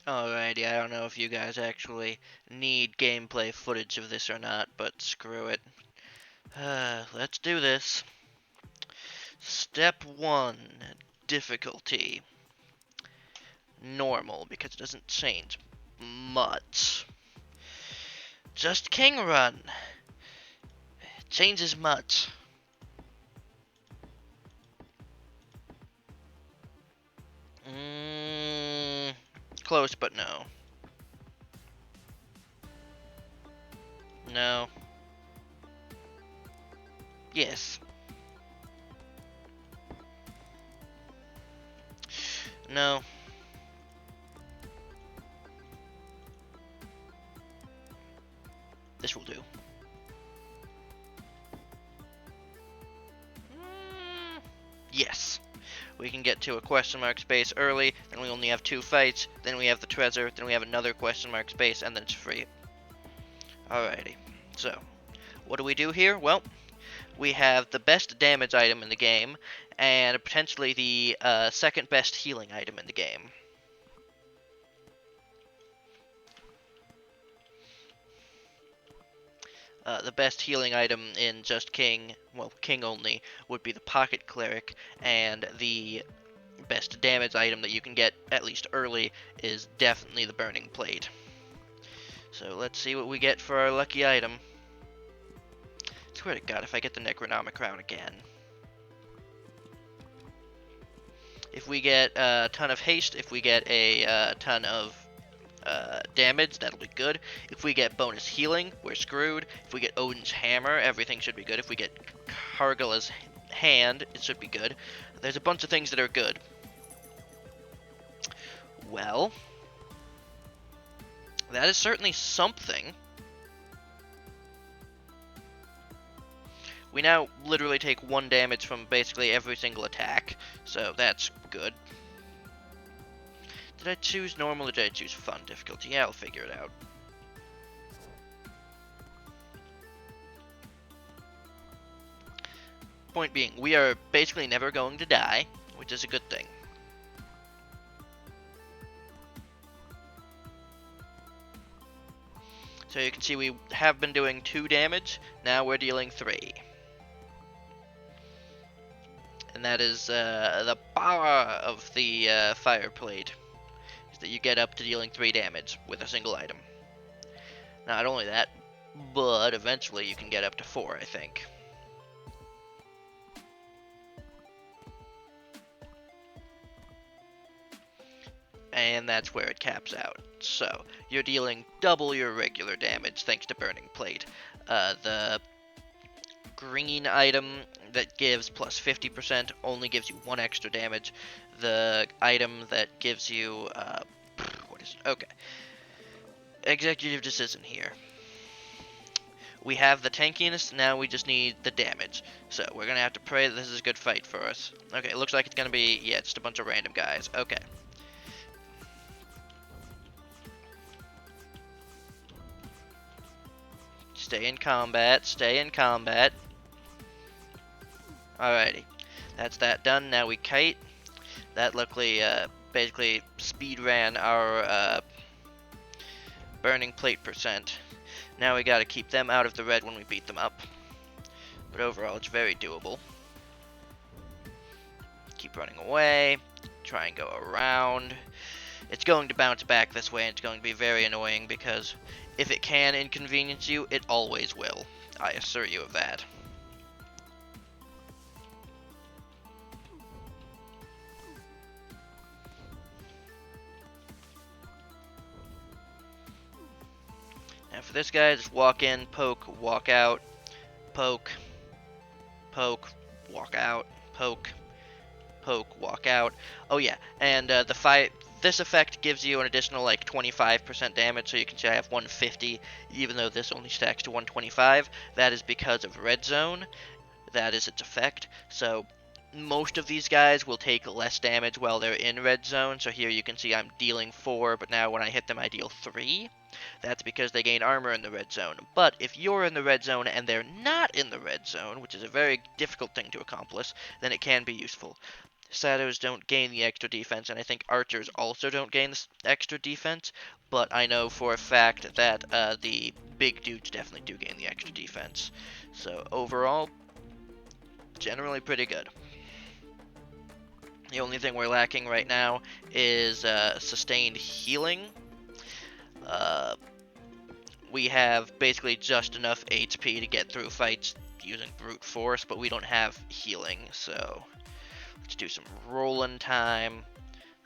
Alrighty, I don't know if you guys actually need gameplay footage of this or not, but screw it. Let's do this. Step 1, difficulty. Normal, because it doesn't change much. Just King Run. Changes much. Mm, close, but no. No. Yes. No. This will do. Yes. We can get to a question mark space early, then we only have 2 fights, then we have the treasure, then we have another question mark space, and then it's free. Alrighty. So, what do we do here? Well, we have the best damage item in the game, and potentially the second best healing item in the game. The best healing item in Just King, well, King only, would be the Pocket Cleric, and the best damage item that you can get, at least early, is definitely the Burning Plate. So let's see what we get for our lucky item. Swear to God, if I get the Necronomic Crown again. If we get a ton of haste, if we get a ton of damage, that'll be good. If we get bonus healing, we're screwed. If we get Odin's Hammer, everything should be good. If we get Kargala's Hand, it should be good. There's a bunch of things that are good. Well, that is certainly something. We now literally take 1 damage from basically every single attack, so that's good. Did I choose normal or did I choose fun difficulty? Yeah, I'll figure it out. Point being, we are basically never going to die, which is a good thing. So you can see we have been doing 2 damage, now we're dealing 3. And that is the power of the fire plate, is that you get up to dealing 3 damage with a single item. Not only that, but eventually you can get up to 4, I think. And that's where it caps out. So, you're dealing double your regular damage thanks to Burning Plate. The green item that gives plus 50% only gives you 1 extra damage. The item that gives you, what is it? Okay. Executive decision here. We have the tankiness, now we just need the damage. So, we're gonna have to pray that this is a good fight for us. Okay, it looks like it's gonna be, yeah, just a bunch of random guys. Okay. Stay in combat, stay in combat. Alrighty. That's that done. Now we kite. That luckily, basically speed ran our burning plate percent. Now we gotta keep them out of the red when we beat them up. But overall, it's very doable. Keep running away. Try and go around. It's going to bounce back this way, and it's going to be very annoying because if it can inconvenience you, it always will. I assure you of that. And for this guy, just walk in, poke, walk out, poke, poke, walk out, poke, poke, walk out. Oh yeah, and this effect gives you an additional like 25% damage, so you can say I have 150, even though this only stacks to 125. That is because of red zone. That is its effect. So most of these guys will take less damage while they're in red zone. So here you can see I'm dealing 4, but now when I hit them I deal 3. That's because they gain armor in the red zone. But if you're in the red zone and they're not in the red zone, which is a very difficult thing to accomplish, then it can be useful. Shadows don't gain the extra defense, and I think archers also don't gain this extra defense, but I know for a fact that the big dudes definitely do gain the extra defense. So overall, generally pretty good. The only thing we're lacking right now is sustained healing. Uh, we have basically just enough HP to get through fights using brute force, but we don't have healing, so let's do some rolling time.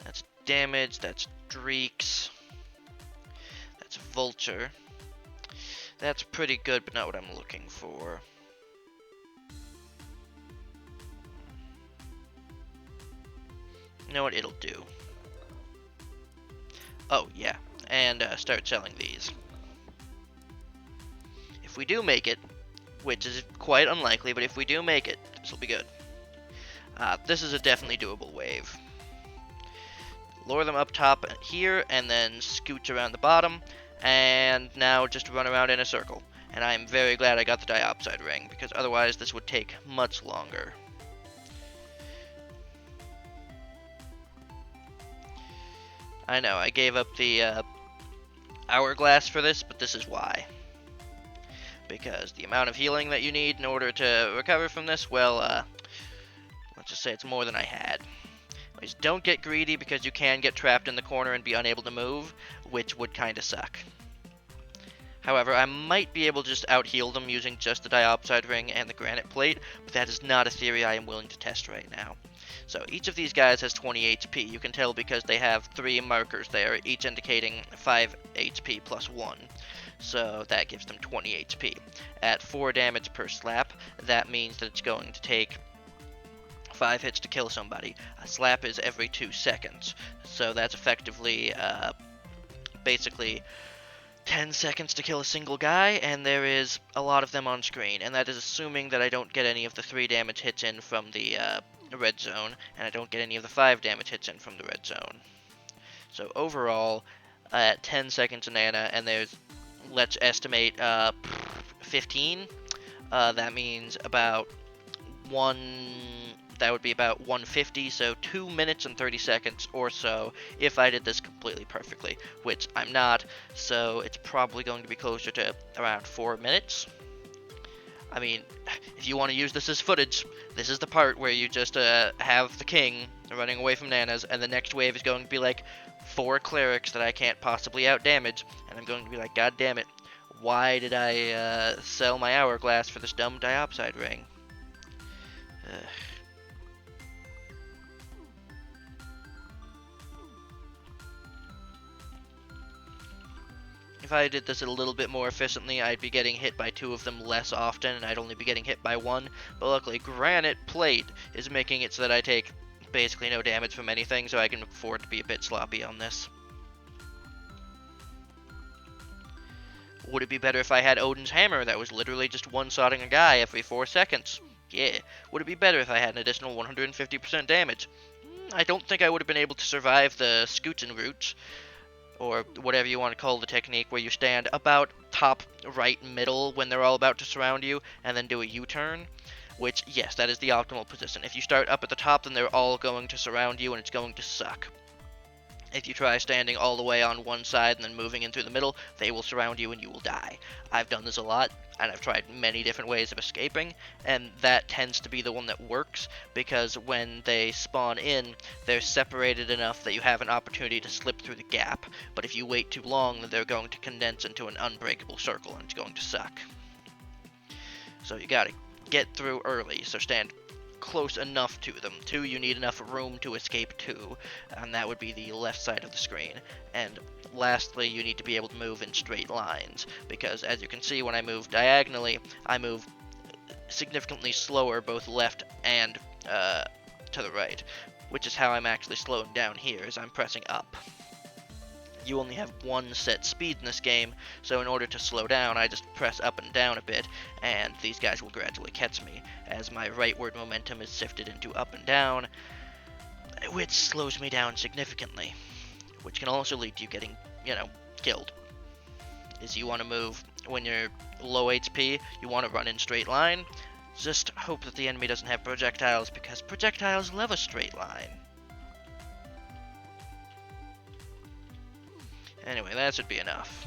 That's damage, that's streaks, that's vulture. That's pretty good, but not what I'm looking for. You know what, it'll do. Oh, yeah, and start selling these. If we do make it, which is quite unlikely, but if we do make it, this will be good. This is a definitely doable wave. Lure them up top here, and then scooch around the bottom, and now just run around in a circle. And I'm very glad I got the diopside ring, because otherwise this would take much longer. I know, I gave up the hourglass for this, but this is why. Because the amount of healing that you need in order to recover from this, well, let's just say it's more than I had. Anyways, don't get greedy because you can get trapped in the corner and be unable to move, which would kinda suck. However, I might be able to just out-heal them using just the diopside ring and the granite plate, but that is not a theory I am willing to test right now. So each of these guys has 20 HP. You can tell because they have 3 markers there, each indicating 5 HP plus 1. So that gives them 20 HP. At 4 damage per slap, that means that it's going to take 5 hits to kill somebody. A slap is every 2 seconds. So that's effectively, basically 10 seconds to kill a single guy, and there is a lot of them on screen. And that is assuming that I don't get any of the 3 damage hits in from the red zone, and I don't get any of the 5 damage hits in from the red zone. So overall, at 10 seconds a nana, and there's, let's estimate, 15. That means about that would be about 150, so 2 minutes and 30 seconds or so if I did this completely perfectly, which I'm not, so it's probably going to be closer to around 4 minutes. I mean, if you want to use this as footage, this is the part where you just have the king running away from nanas, and the next wave is going to be like 4 clerics that I can't possibly outdamage, and I'm going to be like, god damn it, why did I sell my hourglass for this dumb diopside ring? Ugh. If I did this a little bit more efficiently, I'd be getting hit by 2 of them less often, and I'd only be getting hit by 1. But luckily, granite plate is making it so that I take basically no damage from anything, so I can afford to be a bit sloppy on this. Would it be better if I had Odin's hammer that was literally just one-shotting a guy every 4 seconds? Yeah. Would it be better if I had an additional 150% damage? I don't think I would have been able to survive the scooching route, or whatever you want to call the technique, where you stand about top right middle when they're all about to surround you, and then do a U-turn, which, yes, that is the optimal position. If you start up at the top, then they're all going to surround you, and it's going to suck. If you try standing all the way on one side and then moving in through the middle, they will surround you and you will die. I've done this a lot, and I've tried many different ways of escaping, and that tends to be the one that works, because when they spawn in, they're separated enough that you have an opportunity to slip through the gap, but if you wait too long, then they're going to condense into an unbreakable circle, and it's going to suck. So you gotta get through early, so stand close enough to them. 2, you need enough room to escape to, and that would be the left side of the screen. And lastly, you need to be able to move in straight lines, because as you can see, when I move diagonally, I move significantly slower both left and to the right, which is how I'm actually slowing down here, as I'm pressing up. You only have 1 set speed in this game, so in order to slow down, I just press up and down a bit, and these guys will gradually catch me, as my rightward momentum is shifted into up and down, which slows me down significantly, which can also lead to you getting, killed. Is you want to move when you're low HP, you want to run in straight line, Just hope that the enemy doesn't have projectiles, because projectiles love a straight line. Anyway, that should be enough.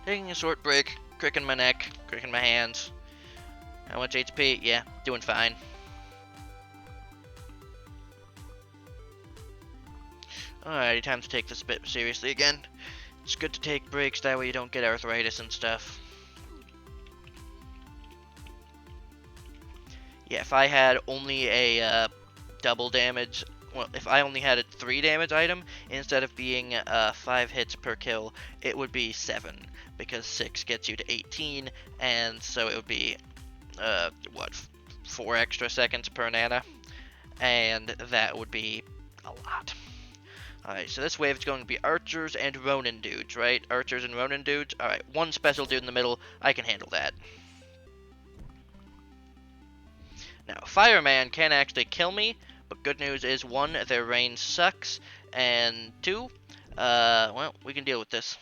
Taking a short break, cricking my neck, cricking my hands. How much HP? Yeah, doing fine. Alrighty, time to take this a bit seriously again. It's good to take breaks, that way you don't get arthritis and stuff. Yeah, if I had only a double damage, well, if I only had a 3 damage item, instead of being 5 hits per kill, it would be 7, because 6 gets you to 18, and so it would be, what, 4 extra seconds per nana, and that would be a lot. Alright, so this wave is going to be archers and Ronin dudes, right? Archers and Ronin dudes. Alright, one special dude in the middle, I can handle that. Now, Fireman can actually kill me, but good news is, 1, their range sucks, and 2, well, we can deal with this.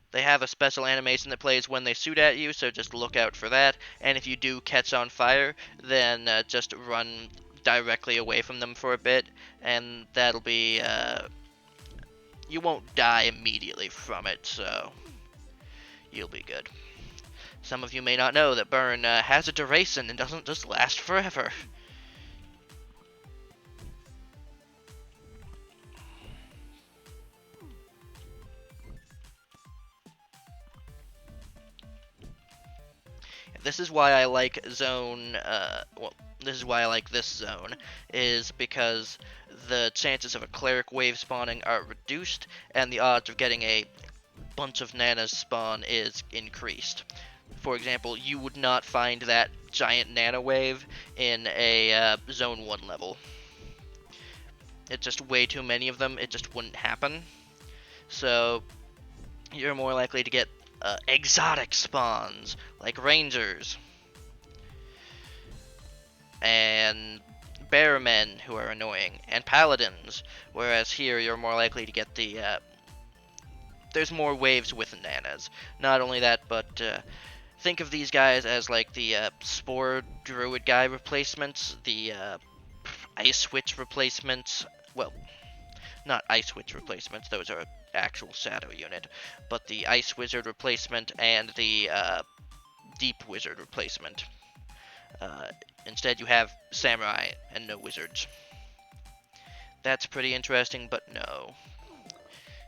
They have a special animation that plays when they shoot at you, so just look out for that, and if you do catch on fire, then just run directly away from them for a bit, and that'll be, you won't die immediately from it, so you'll be good. Some of you may not know that Burn has a duration and doesn't just last forever. This is why I like zone, well, this is why I like this zone, is because the chances of a cleric wave spawning are reduced, and the odds of getting a bunch of nanas spawn is increased. For example, you would not find that giant nana wave in a zone 1 level. It's just way too many of them, it just wouldn't happen. So, you're more likely to get exotic spawns, like rangers, and bearmen, who are annoying, and paladins, whereas here you're more likely to get the, there's more waves with nanas. Not only that, but think of these guys as like the Spore Druid guy replacements, the Ice Witch replacements, well, not Ice Witch replacements, those are actual Shadow unit, but the Ice Wizard replacement and the Deep Wizard replacement. Instead you have Samurai and no Wizards. That's pretty interesting, but no.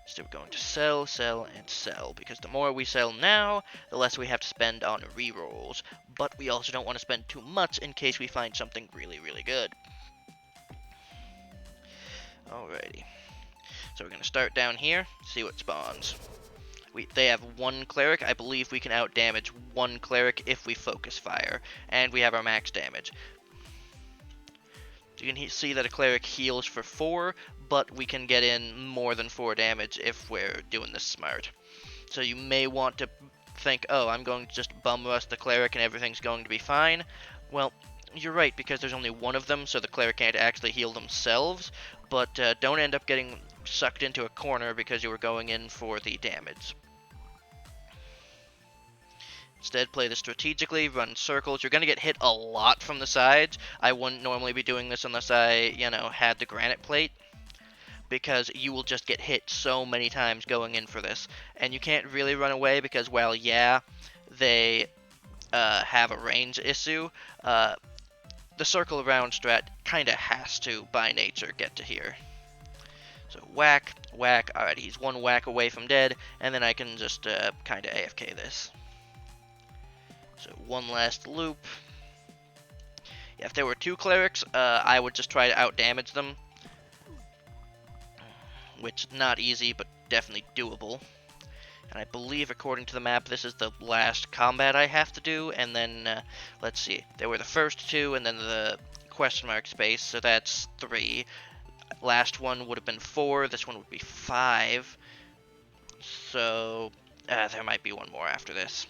So we're going to sell, sell, and sell, because the more we sell now, the less we have to spend on rerolls. But we also don't want to spend too much in case we find something really, really good. Alrighty. So we're going to start down here, see what spawns. They have 1 cleric. I believe we can outdamage 1 cleric if we focus fire. And we have our max damage. You can see that a cleric heals for 4, but we can get in more than 4 damage if we're doing this smart. So you may want to think, oh, I'm going to just bum rush the cleric and everything's going to be fine. Well, you're right, because there's only 1 of them, so the cleric can't actually heal themselves, but don't end up getting sucked into a corner because you were going in for the damage. Instead, play this strategically, run circles. You're going to get hit a lot from the sides. I wouldn't normally be doing this unless I, had the granite plate, because you will just get hit so many times going in for this. And you can't really run away because, well, yeah, they have a range issue. The circle around strat kind of has to, by nature, get to here. So whack, whack. Alright, he's 1 whack away from dead, and then I can just kind of AFK this. So 1 last loop. Yeah, if there were 2 clerics, I would just try to outdamage them. Which, not easy, but definitely doable. And I believe, according to the map, this is the last combat I have to do. And then, let's see, there were the first 2, and then the question mark space, so that's 3. Last one would have been 4, this one would be 5. So, there might be 1 more after this.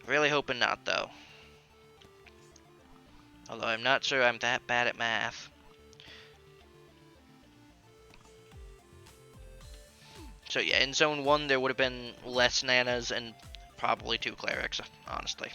Really hoping not, though. Although I'm not sure I'm that bad at math. So yeah, in Zone 1 there would have been less Nanas and probably 2 Clerics, honestly.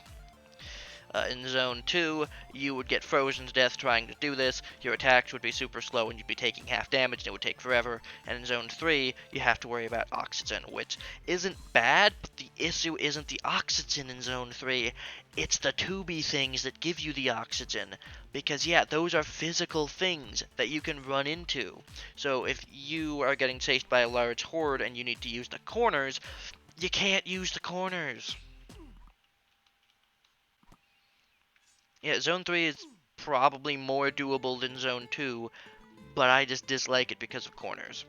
In Zone 2, you would get frozen to death trying to do this, your attacks would be super slow and you'd be taking half damage and it would take forever, and in Zone 3, you have to worry about Oxygen, which isn't bad, but the issue isn't the Oxygen in Zone 3, it's the 2B things that give you the Oxygen, because yeah, those are physical things that you can run into. So if you are getting chased by a large horde and you need to use the corners, you can't use the corners. Yeah, Zone 3 is probably more doable than Zone 2, but I just dislike it because of corners.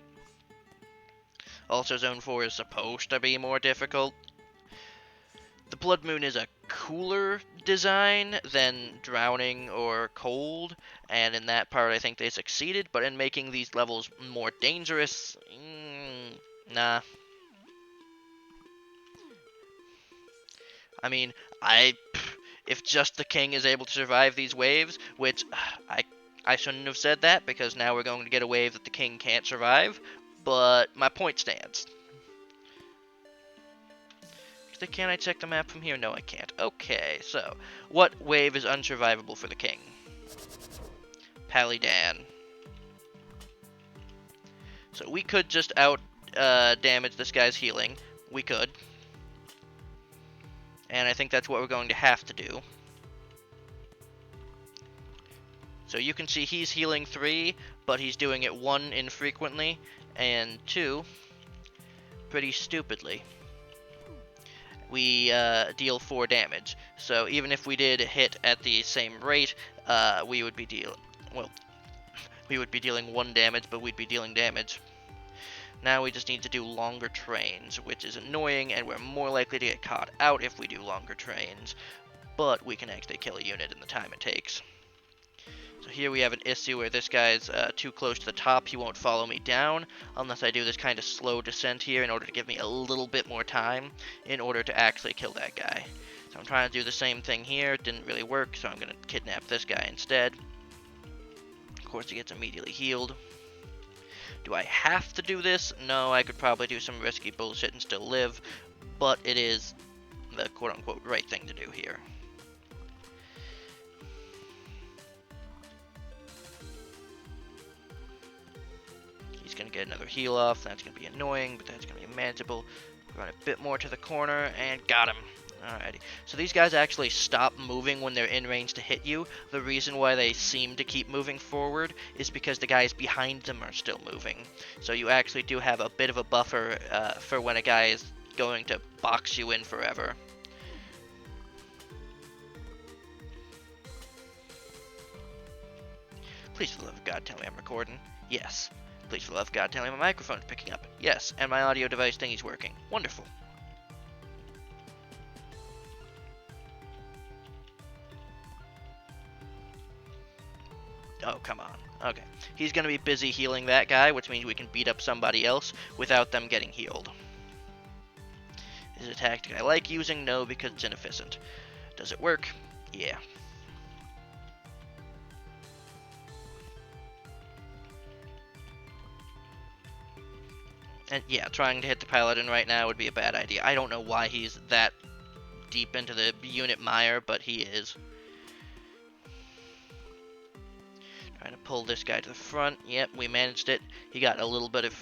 Also, Zone 4 is supposed to be more difficult. The Blood Moon is a cooler design than Drowning or Cold, and in that part I think they succeeded, but in making these levels more dangerous, nah. I mean, if just the king is able to survive these waves, which I shouldn't have said that because now we're going to get a wave that the king can't survive, but my point stands. Can I check the map from here? No, I can't. Okay, so what wave is unsurvivable for the king? Palidan. So we could just out damage this guy's healing. We could. And I think that's what we're going to have to do. So you can see he's healing 3, but he's doing it 1 infrequently, and 2 pretty stupidly. We deal 4 damage. So even if we did hit at the same rate, we would be dealing 1 damage, but we'd be dealing damage. Now we just need to do longer trains, which is annoying, and we're more likely to get caught out if we do longer trains, but we can actually kill a unit in the time it takes. So here we have an issue where this guy's too close to the top. He won't follow me down unless I do this kind of slow descent here in order to give me a little bit more time in order to actually kill that guy. So I'm trying to do the same thing here. It didn't really work, so I'm going to kidnap this guy instead. Of course, he gets immediately healed. Do I have to do this? No, I could probably do some risky bullshit and still live, but it is the quote-unquote right thing to do here. He's going to get another heal off. That's going to be annoying, but that's going to be manageable. Run a bit more to the corner, and got him. Alrighty. So these guys actually stop moving when they're in range to hit you. The reason why they seem to keep moving forward is because the guys behind them are still moving. So you actually do have a bit of a buffer for when a guy is going to box you in forever. Please, for the love of God, tell me I'm recording. Yes. Please, for the love of God, tell me my microphone's picking up. Yes. And my audio device thingy's working. Wonderful. Oh, come on. Okay. He's going to be busy healing that guy, which means we can beat up somebody else without them getting healed. Is it a tactic I like using? No, because it's inefficient. Does it work? Yeah. And yeah, trying to hit the paladin right now would be a bad idea. I don't know why he's that deep into the unit mire, but he is. Trying to pull this guy to the front. Yep, we managed it. He got a little bit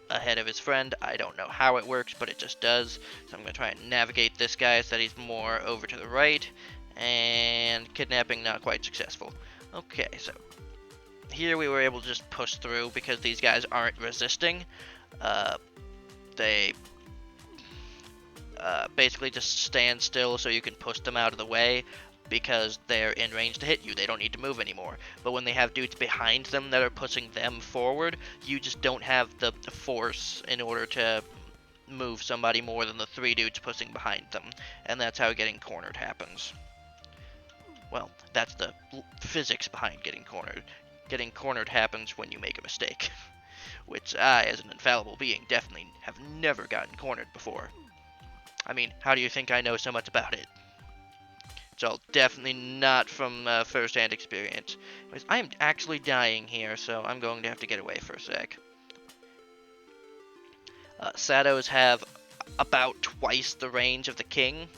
ahead of his friend. I don't know how it works, but it just does. So I'm going to try and navigate this guy so that he's more over to the right. And kidnapping not quite successful. Okay, so here we were able to just push through because these guys aren't resisting. They basically just stand still so you can push them out of the way because they're in range to hit you. They don't need to move anymore. But when they have dudes behind them that are pushing them forward, you just don't have the force in order to move somebody more than the 3 dudes pushing behind them. And that's how getting cornered happens. Well, that's the physics behind getting cornered. Getting cornered happens when you make a mistake. Which I, as an infallible being, definitely have never gotten cornered before. I mean, how do you think I know so much about it? It's all definitely not from first-hand experience. Anyways, I am actually dying here, so I'm going to have to get away for a sec. Sados have about twice the range of the king,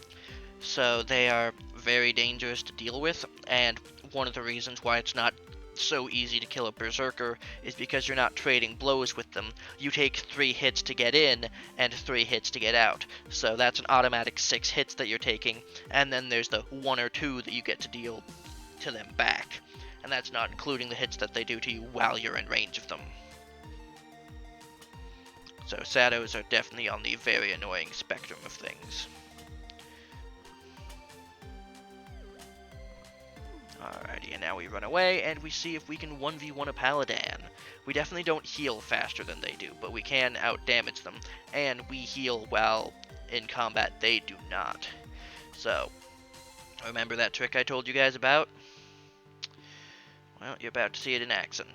so they are very dangerous to deal with, and one of the reasons why it's not so easy to kill a berserker is because you're not trading blows with them. You take 3 hits to get in and 3 hits to get out, so that's an automatic 6 hits that you're taking, and then there's the 1 or 2 that you get to deal to them back, and that's not including the hits that they do to you while you're in range of them. So Sados are definitely on the very annoying spectrum of things. Alrighty, and now we run away, and we see if we can 1v1 a Paladin. We definitely don't heal faster than they do, but we can out-damage them, and we heal while in combat they do not. So, remember that trick I told you guys about? Well, you're about to see it in action.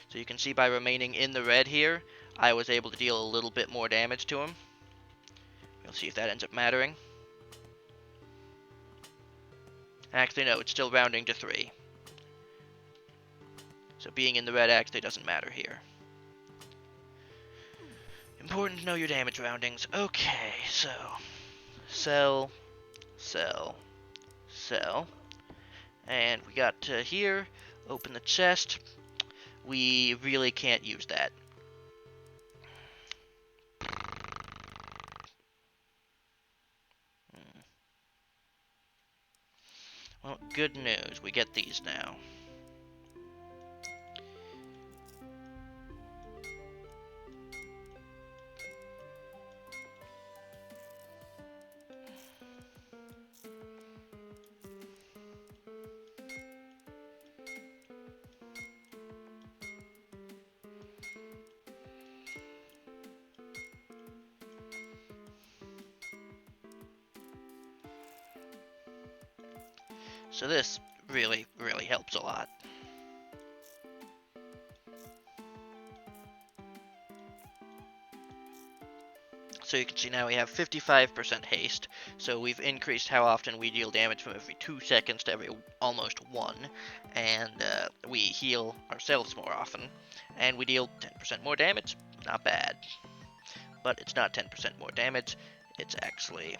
So you can see by remaining in the red here, I was able to deal a little bit more damage to him. We'll see if that ends up mattering. Actually, no, it's still rounding to 3. So being in the red actually doesn't matter here. Important to know your damage roundings. Okay, so sell, sell, sell. And we got to here, open the chest. We really can't use that. Well, good news, we get these now. So this really, really helps a lot. So you can see now we have 55% haste, so we've increased how often we deal damage from every 2 seconds to every almost 1, and we heal ourselves more often, and we deal 10% more damage. Not bad. But it's not 10% more damage, it's actually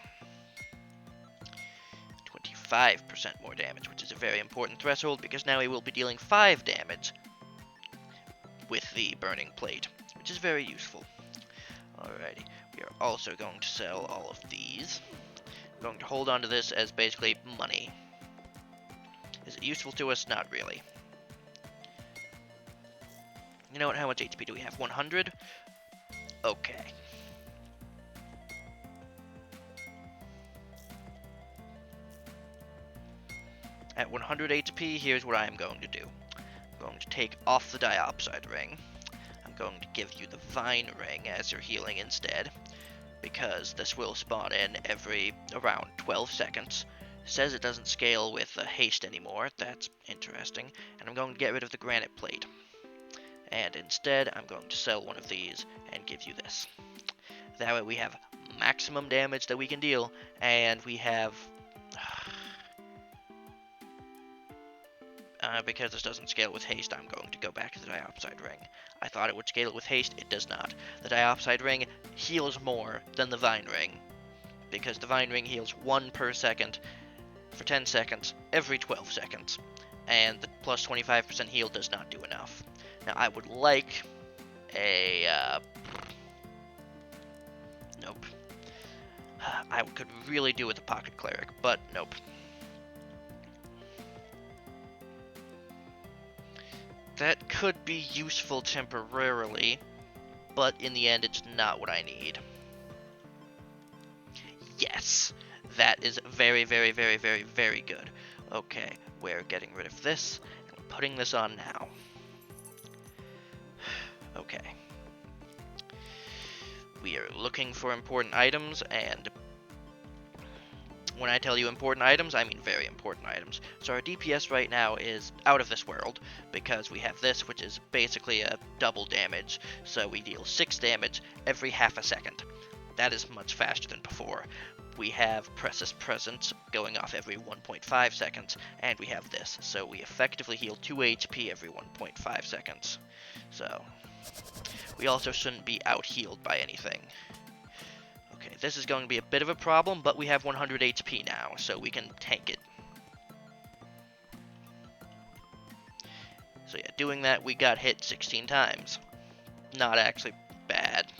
25% more damage, which is a very important threshold because now we will be dealing 5 damage with the burning plate, which is very useful. Alrighty, we are also going to sell all of these. I'm going to hold on to this as basically money. Is it useful to us? Not really. You know what, how much HP do we have? 100? Okay. At 100 HP, here's what I am going to do. I'm going to take off the Diopside Ring. I'm going to give you the Vine Ring as your healing instead, because this will spawn in every around 12 seconds. It says it doesn't scale with haste anymore, that's interesting, and I'm going to get rid of the Granite Plate. And instead, I'm going to sell one of these and give you this. That way we have maximum damage that we can deal, and we have... because this doesn't scale with haste, I'm going to go back to the Diopside Ring. I thought it would scale with haste, it does not. The Diopside Ring heals more than the Vine Ring, because the Vine Ring heals 1 per second for 10 seconds every 12 seconds, and the plus 25% heal does not do enough. Now I would like a... nope. I could really do with a Pocket Cleric, but nope. That could be useful temporarily, but in the end it's not what I need. Yes, that is very, very, very, very, very good. Okay, we're getting rid of this, and we're putting this on now. Okay. We are looking for important items, and when I tell you important items, I mean very important items. So our DPS right now is out of this world, because we have this, which is basically a double damage. So we deal 6 damage every half a second. That is much faster than before. We have Precious Presence going off every 1.5 seconds, and we have this, so we effectively heal 2 HP every 1.5 seconds. So, we also shouldn't be out-healed by anything. Okay, this is going to be a bit of a problem, but we have 100 HP now, so we can tank it. So yeah, doing that, we got hit 16 times. Not actually bad.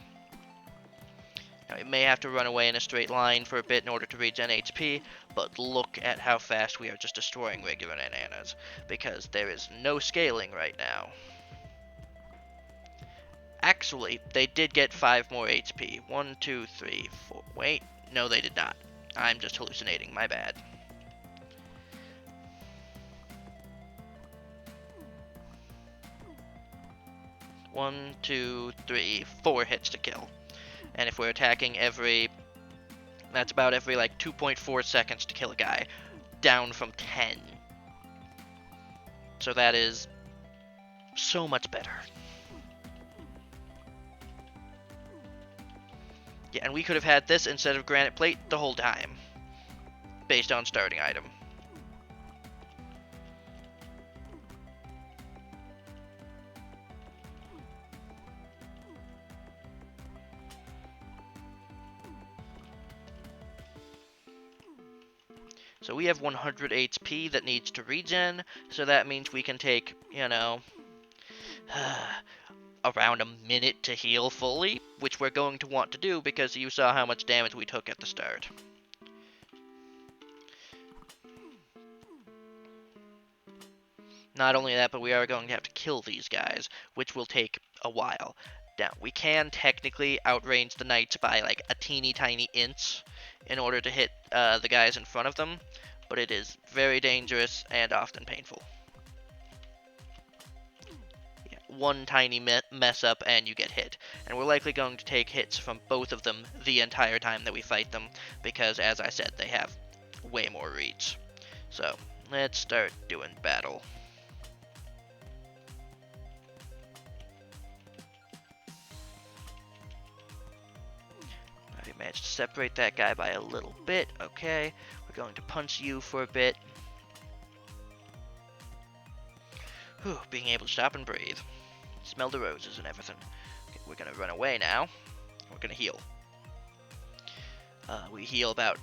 Now, we may have to run away in a straight line for a bit in order to regen HP, but look at how fast we are just destroying regular Nananas, because there is no scaling right now. Actually, they did get 5 more HP. 1, 2, 3, 4. Wait, no, they did not. I'm just hallucinating, my bad. One, two, three, 4 hits to kill. And if we're attacking that's about every like 2.4 seconds to kill a guy, down from 10. So that is so much better. Yeah, and we could have had this instead of Granite Plate the whole time, based on starting item. So we have 100 HP that needs to regen, so that means we can take, around a minute to heal fully, which we're going to want to do because you saw how much damage we took at the start. Not only that, but we are going to have to kill these guys, which will take a while. Now, we can technically outrange the knights by like a teeny tiny inch in order to hit the guys in front of them, but it is very dangerous and often painful. Yeah, one tiny mess up and you get hit, and we're likely going to take hits from both of them the entire time that we fight them, because as I said, they have way more reach. So, let's start doing battle. We managed to separate that guy by a little bit. Okay, we're going to punch you for a bit. Whew, being able to stop and breathe. Smell the roses and everything. Okay, we're going to run away now. We're going to heal. We heal about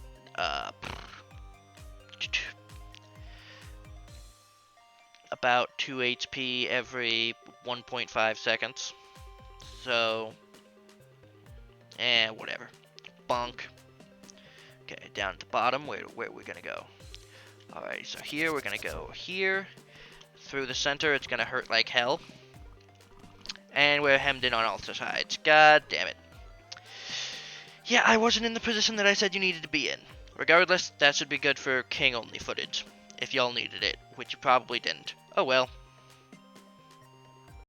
about 2 HP every 1.5 seconds. So, whatever. Bonk. Okay, down at the bottom, where we're gonna go. Alright, so here we're gonna go here. Through the center, it's gonna hurt like hell. And we're hemmed in on all sides. God damn it. Yeah, I wasn't in the position that I said you needed to be in. Regardless, that should be good for king-only footage, if y'all needed it, which you probably didn't. Oh well.